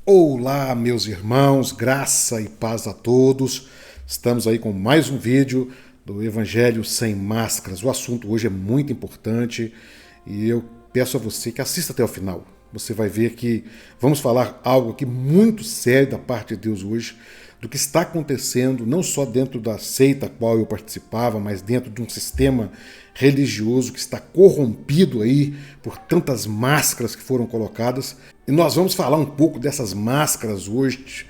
Olá, meus irmãos, graça e paz a todos. Estamos aí com mais um vídeo do Evangelho Sem Máscaras. O assunto hoje é muito importante e eu peço a você que assista até o final. Você vai ver que vamos falar algo aqui muito sério da parte de Deus hoje, do que está acontecendo não só dentro da seita a qual eu participava, mas dentro de um sistema religioso que está corrompido aí por tantas máscaras que foram colocadas. E nós vamos falar um pouco dessas máscaras hoje.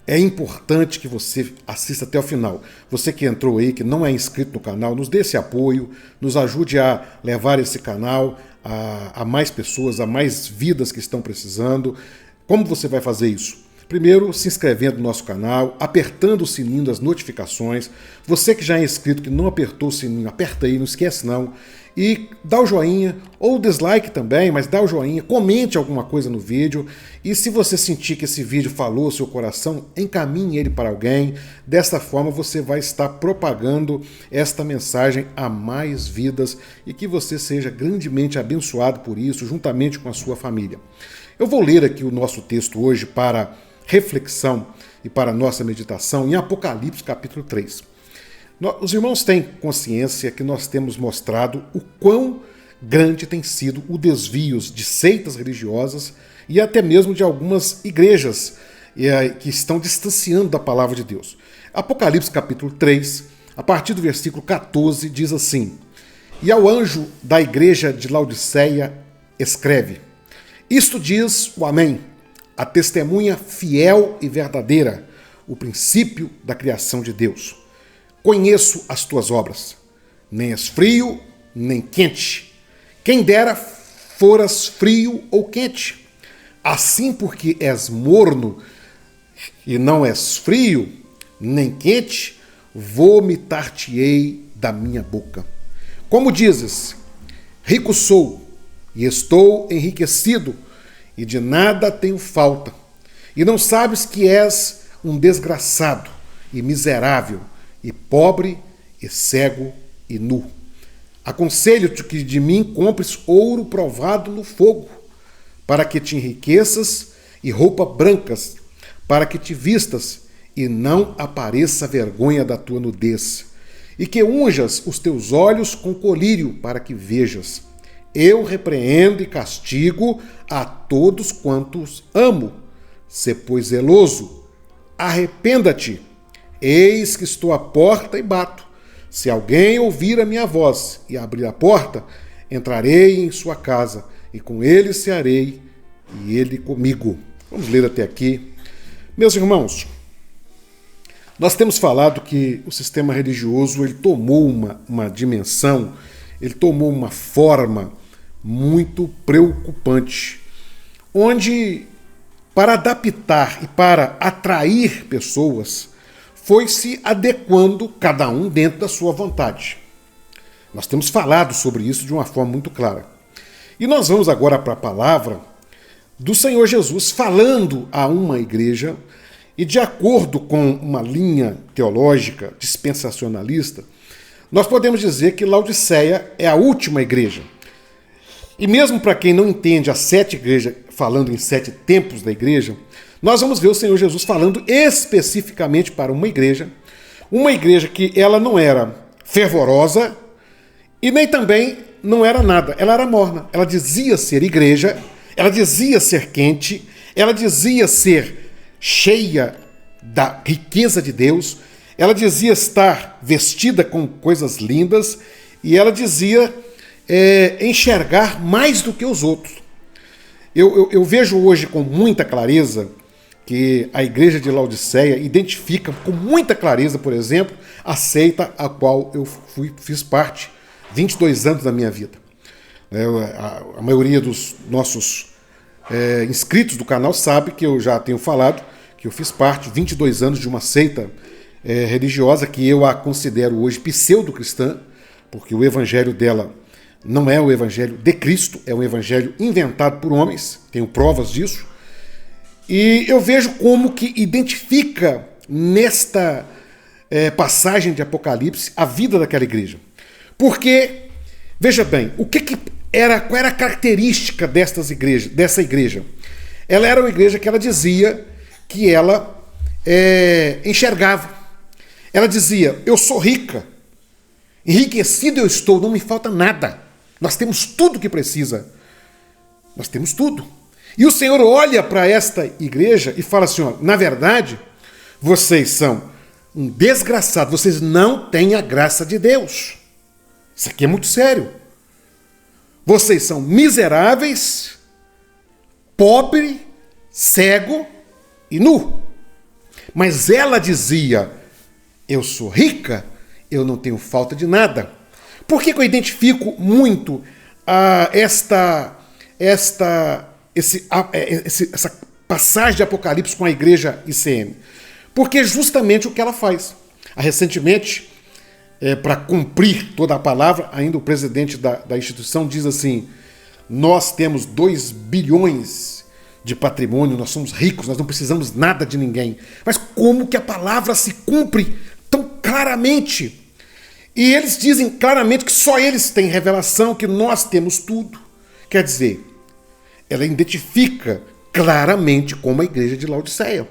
É importante que você assista até o final. Você que entrou aí, que não é inscrito no canal, nos dê esse apoio, nos ajude a levar esse canal a mais pessoas, a mais vidas que estão precisando. Como você vai fazer isso? Primeiro, se inscrevendo no nosso canal, apertando o sininho das notificações. Você que já é inscrito, que não apertou o sininho, aperta aí, não esquece não. E dá o joinha, ou dislike também, mas dá o joinha, comente alguma coisa no vídeo. E se você sentir que esse vídeo falou ao seu coração, encaminhe ele para alguém. Desta forma você vai estar propagando esta mensagem a mais vidas e que você seja grandemente abençoado por isso, juntamente com a sua família. Eu vou ler aqui o nosso texto hoje para reflexão e para nossa meditação em Apocalipse capítulo 3. Os irmãos têm consciência que nós temos mostrado o quão grande tem sido o desvio de seitas religiosas e até mesmo de algumas igrejas que estão distanciando da palavra de Deus. Apocalipse capítulo 3, a partir do versículo 14, diz assim: E ao anjo da igreja de Laodiceia escreve: Isto diz o Amém, a testemunha fiel e verdadeira, o princípio da criação de Deus. Conheço as tuas obras, nem és frio, nem quente. Quem dera foras frio ou quente. Assim, porque és morno e não és frio, nem quente, vomitar-te-ei da minha boca. Como dizes, rico sou e estou enriquecido, e de nada tenho falta, e não sabes que és um desgraçado e miserável, e pobre, e cego, e nu. Aconselho-te que de mim compres ouro provado no fogo, para que te enriqueças, e roupas brancas, para que te vistas, e não apareça a vergonha da tua nudez, e que unjas os teus olhos com colírio, para que vejas. Eu repreendo e castigo a todos quantos amo. Sê, pois, zeloso, arrependa-te. Eis que estou à porta e bato. Se alguém ouvir a minha voz e abrir a porta, entrarei em sua casa, e com ele cearei, e ele comigo. Vamos ler até aqui. Meus irmãos, nós temos falado que o sistema religioso ele tomou uma dimensão, ele tomou uma forma muito preocupante, onde, para adaptar e para atrair pessoas, foi se adequando cada um dentro da sua vontade. Nós temos falado sobre isso de uma forma muito clara. E nós vamos agora para a palavra do Senhor Jesus falando a uma igreja, e de acordo com uma linha teológica dispensacionalista, nós podemos dizer que Laodiceia é a última igreja. E mesmo para quem não entende as 7 igrejas, falando em 7 tempos da igreja, nós vamos ver o Senhor Jesus falando especificamente para uma igreja que ela não era fervorosa e nem também não era nada, ela era morna. Ela dizia ser igreja, ela dizia ser quente, ela dizia ser cheia da riqueza de Deus, ela dizia estar vestida com coisas lindas e ela dizia enxergar mais do que os outros. Eu vejo hoje com muita clareza que a igreja de Laodiceia identifica com muita clareza, por exemplo, a seita a qual eu fiz parte 22 anos da minha vida. A maioria dos nossos inscritos do canal sabe que eu já tenho falado que eu fiz parte 22 anos de uma seita religiosa que eu a considero hoje pseudo-cristã, porque o evangelho dela não é o evangelho de Cristo, é um evangelho inventado por homens, tenho provas disso. E eu vejo como que identifica nesta passagem de Apocalipse a vida daquela igreja. Porque, veja bem, qual era a característica dessa igreja? ela era uma igreja que ela dizia que ela enxergava. Ela dizia, eu sou rica, enriquecido eu estou, não me falta nada. Nós temos tudo que precisa. Nós temos tudo. E o Senhor olha para esta igreja e fala assim, ó, na verdade, vocês são um desgraçado, vocês não têm a graça de Deus. Isso aqui é muito sério. Vocês são miseráveis, pobre, cego e nu. Mas ela dizia, eu sou rica, eu não tenho falta de nada. Por que eu identifico muito essa passagem de Apocalipse com a igreja ICM? Porque é justamente o que ela faz. Recentemente, para cumprir toda a palavra, ainda o presidente da instituição diz assim, nós temos 2 bilhões de patrimônio, nós somos ricos, nós não precisamos nada de ninguém. Mas como que a palavra se cumpre tão claramente? E eles dizem claramente que só eles têm revelação, que nós temos tudo. Quer dizer, ela identifica claramente como a igreja de Laodiceia.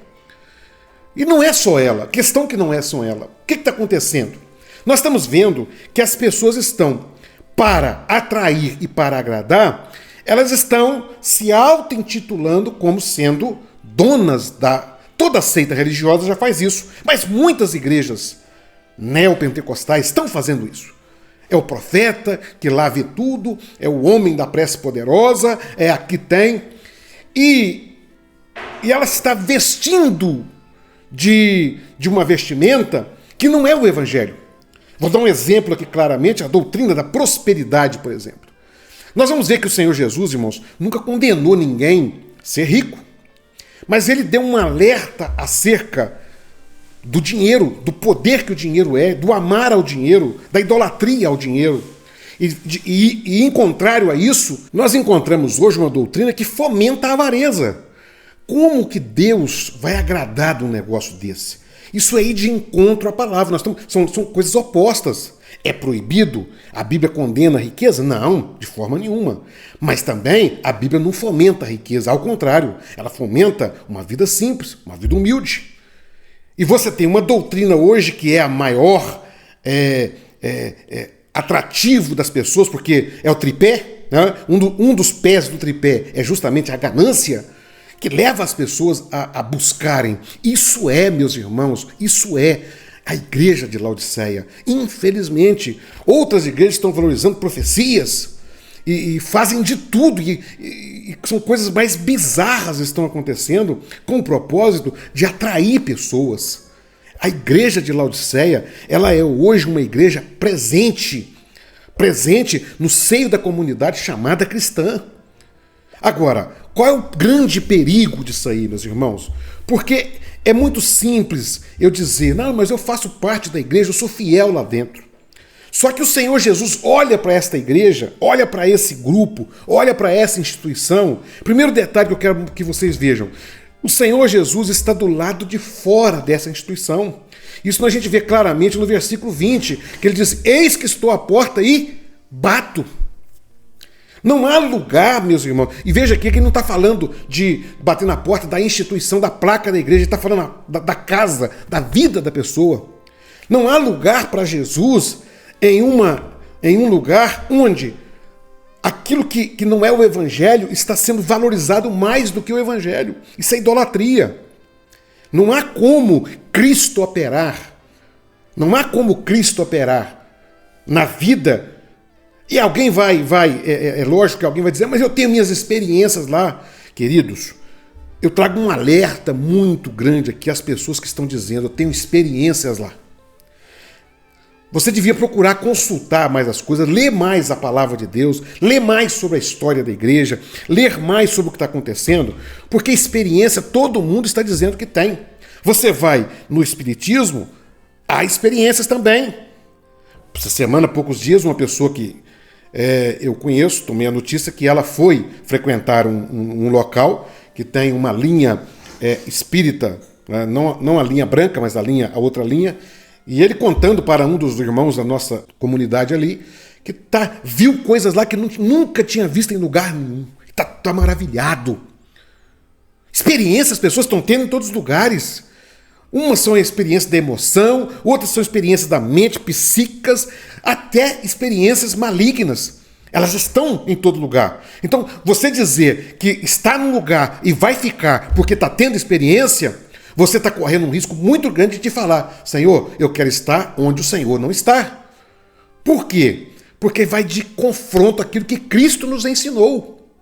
E não é só ela, questão que não é só ela. O que está acontecendo? Nós estamos vendo que as pessoas estão, para atrair e para agradar, elas estão se auto-intitulando como sendo donas da... Toda seita religiosa já faz isso, mas muitas igrejas neopentecostais estão fazendo isso. É o profeta que lá vê tudo, é o homem da prece poderosa, é aqui tem. E ela está vestindo de uma vestimenta que não é o evangelho. Vou dar um exemplo aqui claramente, a doutrina da prosperidade, por exemplo. Nós vamos ver que o Senhor Jesus, irmãos, nunca condenou ninguém a ser rico, mas ele deu um alerta acerca do dinheiro, do poder que o dinheiro é, do amar ao dinheiro, da idolatria ao dinheiro. E em contrário a isso, nós encontramos hoje uma doutrina que fomenta a avareza. Como que Deus vai agradar de um negócio desse? Isso aí de encontro à palavra. São coisas opostas. É proibido? A Bíblia condena a riqueza? Não, de forma nenhuma. Mas também a Bíblia não fomenta a riqueza. Ao contrário, ela fomenta uma vida simples, uma vida humilde. E você tem uma doutrina hoje que é a maior atrativo das pessoas, porque é o tripé, né? Um dos pés do tripé é justamente a ganância, que leva as pessoas a buscarem. Isso é, meus irmãos, isso é a igreja de Laodiceia. Infelizmente, outras igrejas estão valorizando profecias e fazem de tudo, e são coisas mais bizarras que estão acontecendo com o propósito de atrair pessoas. A igreja de Laodiceia, ela é hoje uma igreja presente no seio da comunidade chamada cristã. Agora, qual é o grande perigo disso aí, meus irmãos? Porque é muito simples eu dizer, não, mas eu faço parte da igreja, eu sou fiel lá dentro. Só que o Senhor Jesus olha para esta igreja, olha para esse grupo, olha para essa instituição. Primeiro detalhe que eu quero que vocês vejam, o Senhor Jesus está do lado de fora dessa instituição. Isso a gente vê claramente no versículo 20, que ele diz, eis que estou à porta e bato. Não há lugar, meus irmãos. E veja aqui que ele não está falando de bater na porta da instituição, da placa da igreja, ele está falando da casa, da vida da pessoa. Não há lugar para Jesus em um lugar onde aquilo que não é o evangelho está sendo valorizado mais do que o evangelho. Isso é idolatria. Não há como Cristo operar. Não há como Cristo operar na vida. E alguém é lógico que alguém vai dizer, mas eu tenho minhas experiências lá. Queridos, eu trago um alerta muito grande aqui às pessoas que estão dizendo, eu tenho experiências lá. Você devia procurar consultar mais as coisas, ler mais a palavra de Deus, ler mais sobre a história da igreja, ler mais sobre o que está acontecendo, porque experiência todo mundo está dizendo que tem. Você vai no espiritismo, há experiências também. Essa semana, há poucos dias, uma pessoa que eu conheço, tomei a notícia que ela foi frequentar um local que tem uma linha espírita, né? Não a linha branca, mas a outra linha, e ele contando para um dos irmãos da nossa comunidade ali, que viu coisas lá que nunca tinha visto em lugar nenhum, está maravilhado. Experiências as pessoas estão tendo em todos os lugares. Umas são experiências da emoção, outras são experiências da mente, psíquicas, até experiências malignas. Elas estão em todo lugar. Então, você dizer que está num lugar e vai ficar porque está tendo experiência, você está correndo um risco muito grande de falar: Senhor, eu quero estar onde o Senhor não está. Por quê? Porque vai de confronto àquilo que Cristo nos ensinou.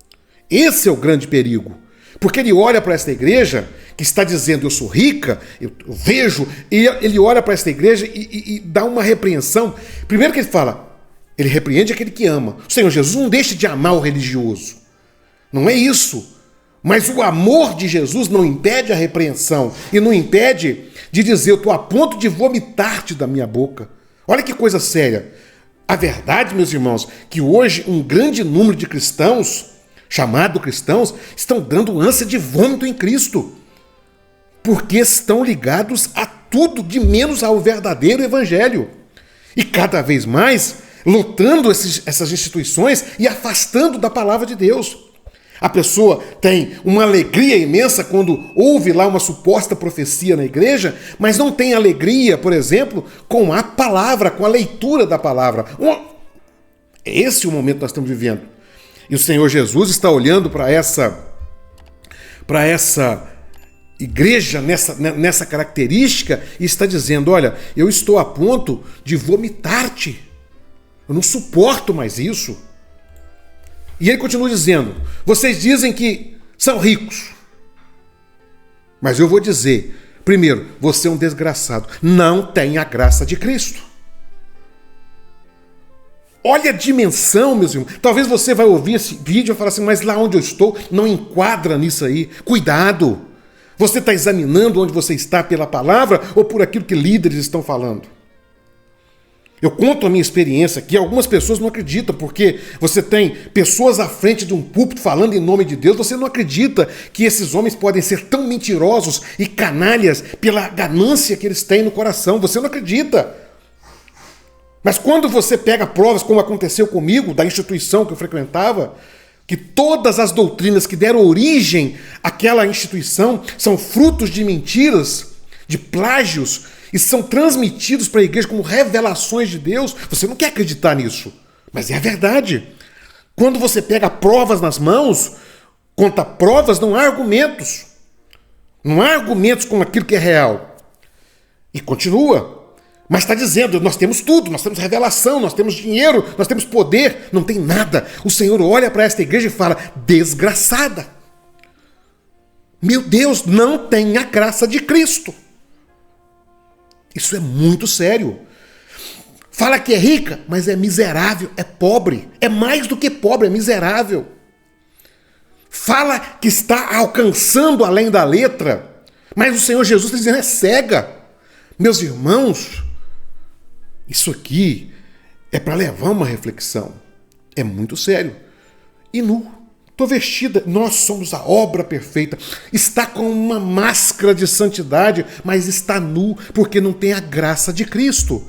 Esse é o grande perigo. Porque ele olha para esta igreja que está dizendo: eu sou rica, eu vejo, e ele olha para esta igreja e dá uma repreensão. Primeiro que ele fala, ele repreende aquele que ama. O Senhor Jesus não deixa de amar o religioso. Não é isso. Mas o amor de Jesus não impede a repreensão e não impede de dizer: eu estou a ponto de vomitar-te da minha boca. Olha que coisa séria. A verdade, meus irmãos, que hoje um grande número de cristãos, chamado cristãos, estão dando ânsia de vômito em Cristo, porque estão ligados a tudo de menos ao verdadeiro evangelho. E cada vez mais lotando essas instituições e afastando da palavra de Deus. A pessoa tem uma alegria imensa quando ouve lá uma suposta profecia na igreja, mas não tem alegria, por exemplo, com a palavra, com a leitura da palavra. Esse é o momento que nós estamos vivendo. E o Senhor Jesus está olhando para essa igreja, nessa característica, e está dizendo: olha, eu estou a ponto de vomitar-te. Eu não suporto mais isso. E ele continua dizendo: vocês dizem que são ricos. Mas eu vou dizer, primeiro, você é um desgraçado. Não tem a graça de Cristo. Olha a dimensão, meus irmãos. Talvez você vai ouvir esse vídeo e falar assim: mas lá onde eu estou não enquadra nisso aí. Cuidado. Você está examinando onde você está pela palavra ou por aquilo que líderes estão falando? Eu conto a minha experiência aqui, algumas pessoas não acreditam, porque você tem pessoas à frente de um púlpito falando em nome de Deus, você não acredita que esses homens podem ser tão mentirosos e canalhas pela ganância que eles têm no coração, você não acredita. Mas quando você pega provas, como aconteceu comigo, da instituição que eu frequentava, que todas as doutrinas que deram origem àquela instituição são frutos de mentiras, de plágios, e são transmitidos para a igreja como revelações de Deus, você não quer acreditar nisso. Mas é a verdade. Quando você pega provas nas mãos, contra provas não há argumentos. Não há argumentos com aquilo que é real. E continua. Mas está dizendo: nós temos tudo, nós temos revelação, nós temos dinheiro, nós temos poder. Não tem nada. O Senhor olha para esta igreja e fala: desgraçada. Meu Deus, não tem a graça de Cristo. Isso é muito sério. Fala que é rica, mas é miserável, é pobre. É mais do que pobre, é miserável. Fala que está alcançando além da letra, mas o Senhor Jesus está dizendo: é cega. Meus irmãos, isso aqui é para levar uma reflexão. É muito sério. E nu. Estou vestida, nós somos a obra perfeita. Está com uma máscara de santidade, mas está nu porque não tem a graça de Cristo.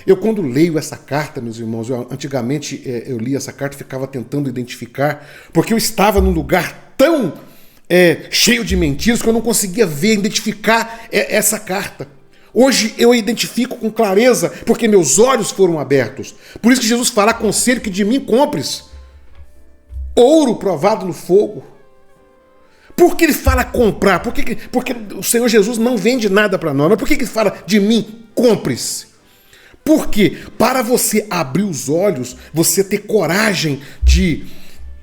Eu, quando leio essa carta, meus irmãos, antigamente eu li essa carta e ficava tentando identificar, porque eu estava num lugar tão cheio de mentiras que eu não conseguia ver, identificar essa carta. Hoje eu identifico com clareza, porque meus olhos foram abertos. Por isso que Jesus fala: aconselho que de mim compres ouro provado no fogo. Por que ele fala comprar? Porque o Senhor Jesus não vende nada para nós. Mas por que ele fala: de mim compres? Porque para você abrir os olhos, você ter coragem de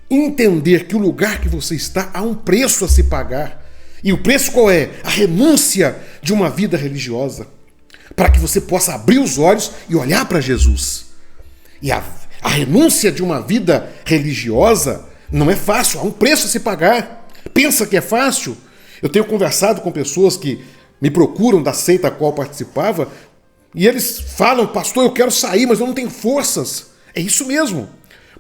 entender que o lugar que você está há um preço a se pagar. E o preço qual é? A renúncia de uma vida religiosa. Para que você possa abrir os olhos e olhar para Jesus. E a renúncia de uma vida religiosa não é fácil, há um preço a se pagar. Pensa que é fácil? Eu tenho conversado com pessoas que me procuram da seita a qual participava, e eles falam: pastor, eu quero sair, mas eu não tenho forças. É isso mesmo,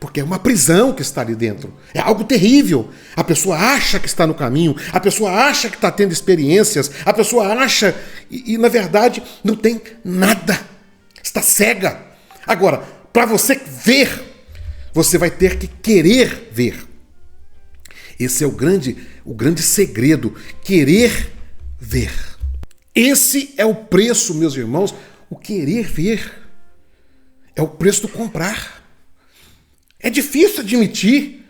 porque é uma prisão que está ali dentro. É algo terrível. A pessoa acha que está no caminho, a pessoa acha que está tendo experiências, a pessoa acha e na verdade não tem nada. Está cega. Agora, para você ver, você vai ter que querer ver. Esse é o grande segredo, querer ver. Esse é o preço, meus irmãos, o querer ver. É o preço do comprar. É difícil admitir.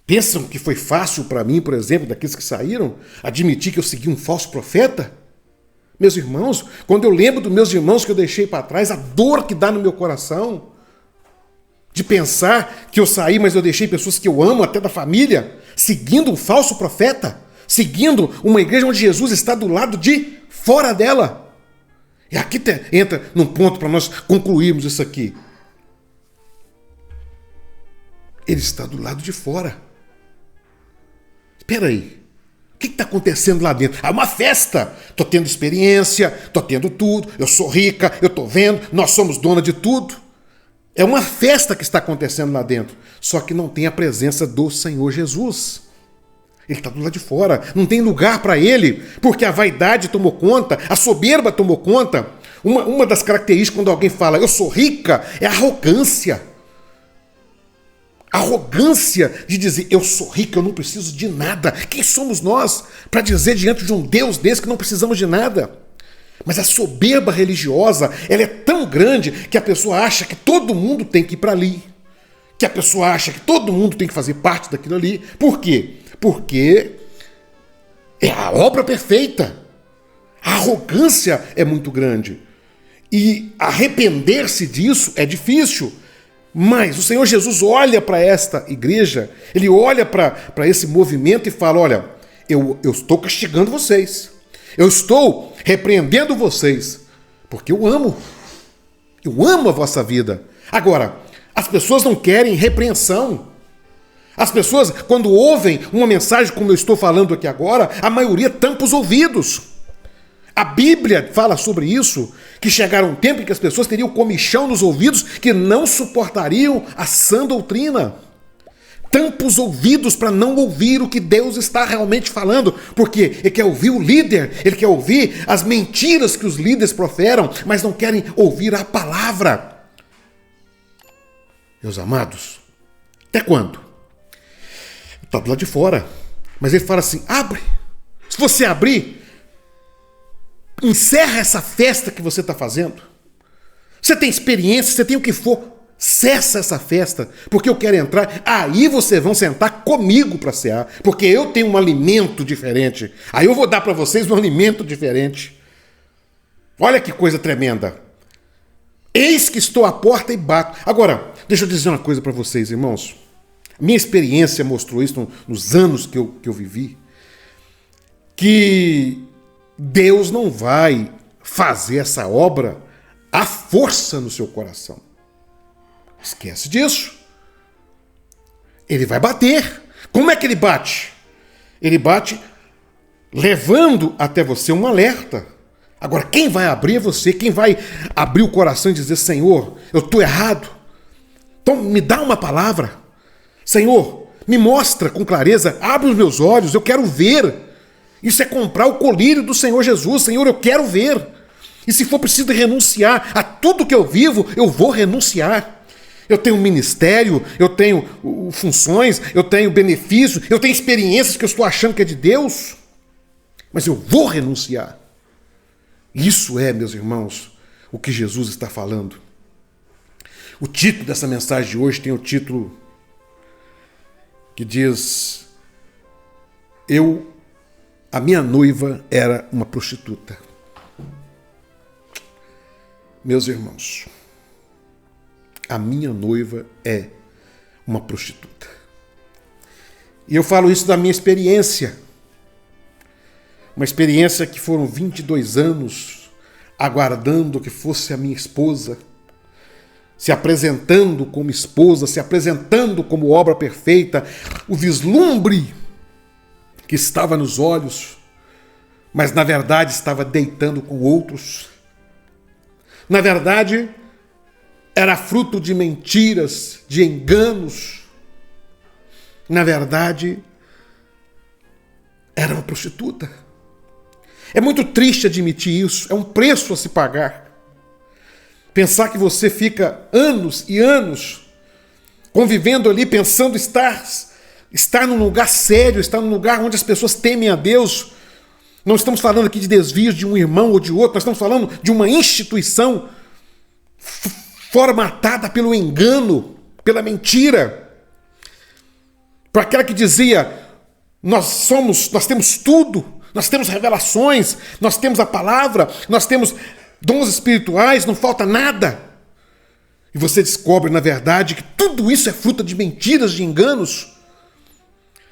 Pensam que foi fácil para mim, por exemplo, daqueles que saíram, admitir que eu segui um falso profeta? Meus irmãos, quando eu lembro dos meus irmãos que eu deixei para trás, a dor que dá no meu coração, de pensar que eu saí, mas eu deixei pessoas que eu amo, até da família, seguindo um falso profeta, seguindo uma igreja onde Jesus está do lado de fora dela. E aqui entra num ponto para nós concluirmos isso aqui. Ele está do lado de fora. Espera aí. O que está acontecendo lá dentro? É uma festa. Estou tendo experiência, estou tendo tudo, eu sou rica, eu estou vendo, nós somos dona de tudo. É uma festa que está acontecendo lá dentro. Só que não tem a presença do Senhor Jesus. Ele está do lado de fora. Não tem lugar para ele, porque a vaidade tomou conta, a soberba tomou conta. Uma das características quando alguém fala eu sou rica é a arrogância. Arrogância de dizer eu sou rico, eu não preciso de nada. Quem somos nós para dizer diante de um Deus desse que não precisamos de nada? Mas a soberba religiosa, ela é tão grande que a pessoa acha que todo mundo tem que ir para ali. Que a pessoa acha que todo mundo tem que fazer parte daquilo ali. Por quê? Porque é a obra perfeita. A arrogância é muito grande. E arrepender-se disso é difícil. Mas o Senhor Jesus olha para esta igreja, ele olha para esse movimento e fala, olha, eu estou castigando vocês, eu estou repreendendo vocês, porque eu amo a vossa vida. Agora, as pessoas não querem repreensão. As pessoas, quando ouvem uma mensagem como eu estou falando aqui agora, a maioria tampa os ouvidos. A Bíblia fala sobre isso, que chegaram um tempo em que as pessoas teriam comichão nos ouvidos que não suportariam a sã doutrina. Tampa os ouvidos para não ouvir o que Deus está realmente falando, porque ele quer ouvir o líder, ele quer ouvir as mentiras que os líderes proferam, mas não querem ouvir a palavra. Meus amados, até quando? Está do lado de fora, mas ele fala assim, abre. Se você abrir, encerra essa festa que você está fazendo. Você tem experiência, você tem o que for. Cessa essa festa, porque eu quero entrar. Aí vocês vão sentar comigo para cear, porque eu tenho um alimento diferente. Aí eu vou dar para vocês um alimento diferente. Olha que coisa tremenda. Eis que estou à porta e bato. Agora, deixa eu dizer uma coisa para vocês, irmãos. Minha experiência mostrou isso nos anos que eu vivi. Que Deus não vai fazer essa obra à força no seu coração. Esquece disso. Ele vai bater. Como é que ele bate? Ele bate levando até você um alerta. Agora, quem vai abrir é você. Quem vai abrir o coração e dizer, Senhor, eu estou errado. Então me dá uma palavra. Senhor, me mostra com clareza. Abre os meus olhos, eu quero ver. Isso é comprar o colírio do Senhor Jesus. Senhor, eu quero ver. E se for preciso renunciar a tudo que eu vivo, eu vou renunciar. Eu tenho ministério, eu tenho funções, eu tenho benefícios, eu tenho experiências que eu estou achando que é de Deus. Mas eu vou renunciar. Isso é, meus irmãos, o que Jesus está falando. O título dessa mensagem de hoje tem o título que diz: a minha noiva era uma prostituta. Meus irmãos, a minha noiva é uma prostituta. E eu falo isso da minha experiência. Uma experiência que foram 22 anos aguardando que fosse a minha esposa, se apresentando como esposa, se apresentando como obra perfeita, o vislumbre que estava nos olhos, mas na verdade estava deitando com outros. Na verdade, era fruto de mentiras, de enganos. Na verdade, era uma prostituta. É muito triste admitir isso, é um preço a se pagar. Pensar que você fica anos e anos convivendo ali, pensando estar estar num lugar sério, estar num lugar onde as pessoas temem a Deus. Não estamos falando aqui de desvios de um irmão ou de outro, nós estamos falando de uma instituição formatada pelo engano, pela mentira. Para aquela que dizia, nós temos tudo, nós temos revelações, nós temos a palavra, nós temos dons espirituais, não falta nada. E você descobre, na verdade, que tudo isso é fruto de mentiras, de enganos.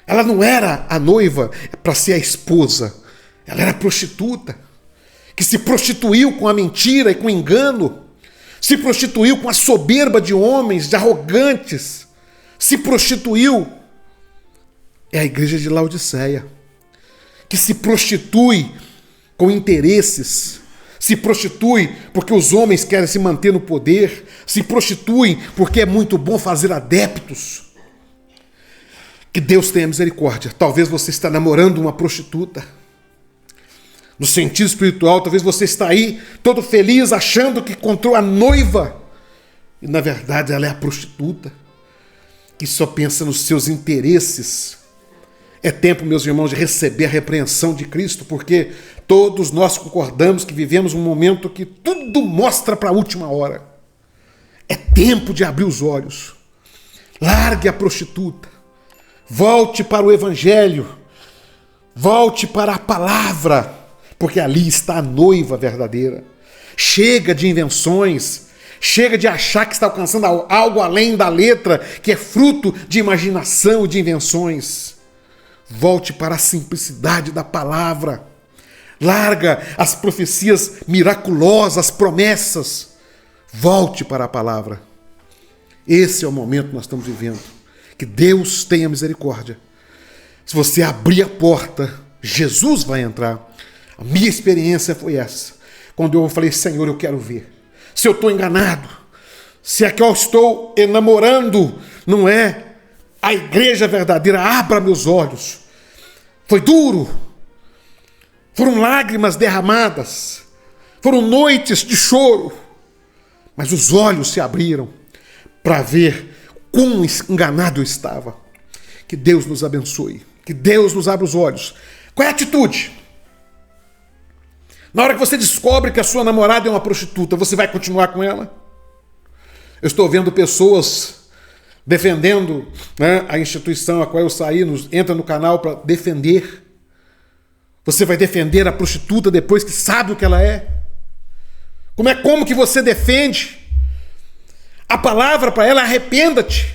Ela não era a noiva para ser a esposa, ela era a prostituta, que se prostituiu com a mentira e com o engano, se prostituiu com a soberba de homens, de arrogantes, se prostituiu. É a igreja de Laodiceia, que se prostitui com interesses, se prostitui porque os homens querem se manter no poder, se prostitui porque é muito bom fazer adeptos. Que Deus tenha misericórdia. Talvez você está namorando uma prostituta. No sentido espiritual, talvez você está aí todo feliz achando que encontrou a noiva. E na verdade ela é a prostituta, que só pensa nos seus interesses. É tempo, meus irmãos, de receber a repreensão de Cristo, porque todos nós concordamos que vivemos um momento que tudo mostra para a última hora. É tempo de abrir os olhos. Largue a prostituta. Volte para o Evangelho. Volte para a palavra, porque ali está a noiva verdadeira. Chega de invenções. Chega de achar que está alcançando algo além da letra, que é fruto de imaginação e de invenções. Volte para a simplicidade da palavra. Larga as profecias miraculosas, as promessas. Volte para a palavra. Esse é o momento que nós estamos vivendo. Que Deus tenha misericórdia. Se você abrir a porta, Jesus vai entrar. A minha experiência foi essa. Quando eu falei, Senhor, eu quero ver. Se eu estou enganado, se é que eu estou enamorando, não é a igreja verdadeira, abra meus olhos. Foi duro, foram lágrimas derramadas, foram noites de choro, mas os olhos se abriram para ver quão enganado eu estava. Que Deus nos abençoe, que Deus nos abra os olhos. Qual é a atitude? Na hora que você descobre que a sua namorada é uma prostituta, você vai continuar com ela? Eu estou vendo pessoas defendendo, né, a instituição a qual eu saí, entra no canal para defender. Você vai defender a prostituta depois que sabe o que ela é? Como que você defende? A palavra para ela é arrependa-te.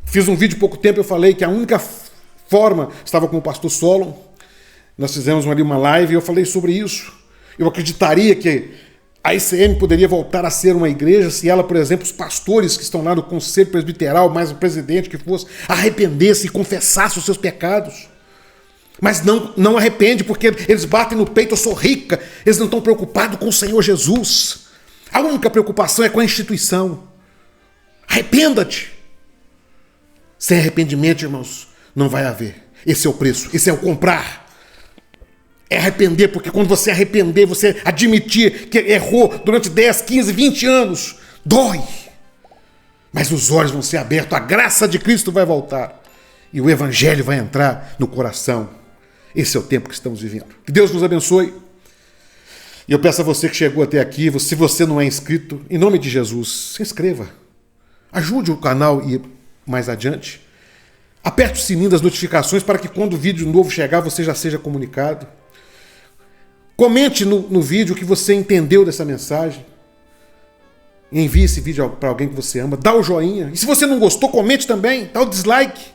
Fiz um vídeo há pouco tempo, eu falei que a única forma, estava com o pastor Solon, nós fizemos ali uma live e eu falei sobre isso. Eu acreditaria que a ICM poderia voltar a ser uma igreja se ela, por exemplo, os pastores que estão lá no conselho presbiteral, mais o presidente que fosse, arrependesse e confessasse os seus pecados. Mas não arrepende, porque eles batem no peito, eu sou rica, eles não estão preocupados com o Senhor Jesus. A única preocupação é com a instituição. Arrependa-te. Sem arrependimento, irmãos, não vai haver. Esse é o preço, esse é o comprar. É arrepender, porque quando você arrepender, você admitir que errou durante 10, 15, 20 anos, dói. Mas os olhos vão ser abertos, a graça de Cristo vai voltar e o Evangelho vai entrar no coração. Esse é o tempo que estamos vivendo. Que Deus nos abençoe. E eu peço a você que chegou até aqui, se você não é inscrito, em nome de Jesus, se inscreva. Ajude o canal a ir mais adiante. Aperte o sininho das notificações para que quando o vídeo novo chegar, você já seja comunicado. Comente no vídeo o que você entendeu dessa mensagem. Envie esse vídeo para alguém que você ama. Dá o joinha. E se você não gostou, comente também. Dá o dislike.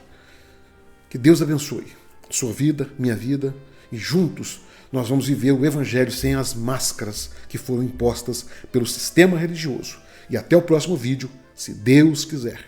Que Deus abençoe sua vida, minha vida. E juntos nós vamos viver o Evangelho sem as máscaras que foram impostas pelo sistema religioso. E até o próximo vídeo, se Deus quiser.